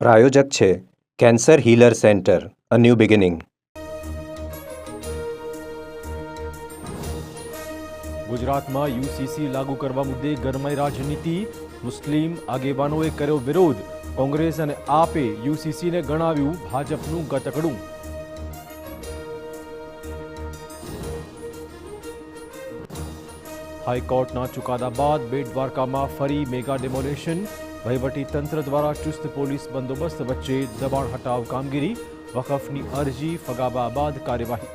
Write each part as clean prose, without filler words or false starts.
પ્રાયોજક છે cancer healer centre, a new beginning. ગુજરાતમાં UCC લાગુ કરવા મુદ્દે ગરમાઈ રાજનીતિ. મુસ્લિમ આગેવાનોએ કર્યો વિરોધ. કોંગ્રેસ અને આપે યુસીસીને ગણાવ્યું ભાજપનું ગતકડું. હાઈકોર્ટના ચુકાદા બાદ બેટ દ્વારકામાં ફરી મેગા ડેમોલેશન. વહીવટી તંત્ર દ્વારા ચુસ્ત પોલીસ બંદોબસ્ત વચ્ચે દબાણ હટાવ કામગીરી. વકફની અરજી ફગાવ્યા બાદ કાર્યવાહી.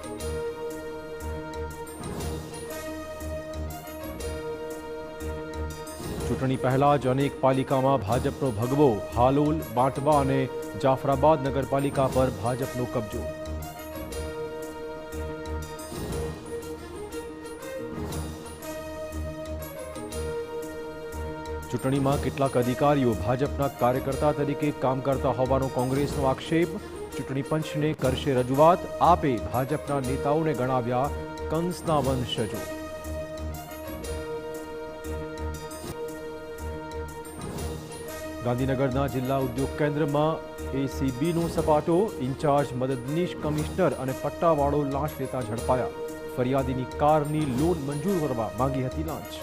ચૂંટણી પહેલા જ અનેક પાલિકામાં ભાજપનો ભગવો. હાલોલ, બાંટવા અને જાફરાબાદ નગરપાલિકા પર ભાજપનો કબજો. ચૂંટણીમાં કેટલાક અધિકારીઓ ભાજપના કાર્યકર્તા તરીકે કામ કરતા હોવાનો કોંગ્રેસનો આક્ષેપ. ચૂંટણી પંચને કરશે રજૂઆત. આપે ભાજપના નેતાઓને ગણાવ્યા કંસના વંશજો. ગાંધીનગરના જિલ્લા ઉદ્યોગ કેન્દ્રમાં એસીબીનો સપાટો. ઇન્ચાર્જ મદદનીશ કમિશનર અને પટ્ટાવાળો લાંચ લેતા ઝડપાયા. ફરિયાદીની કારની લોન મંજૂર કરવા માંગી હતી લાંચ.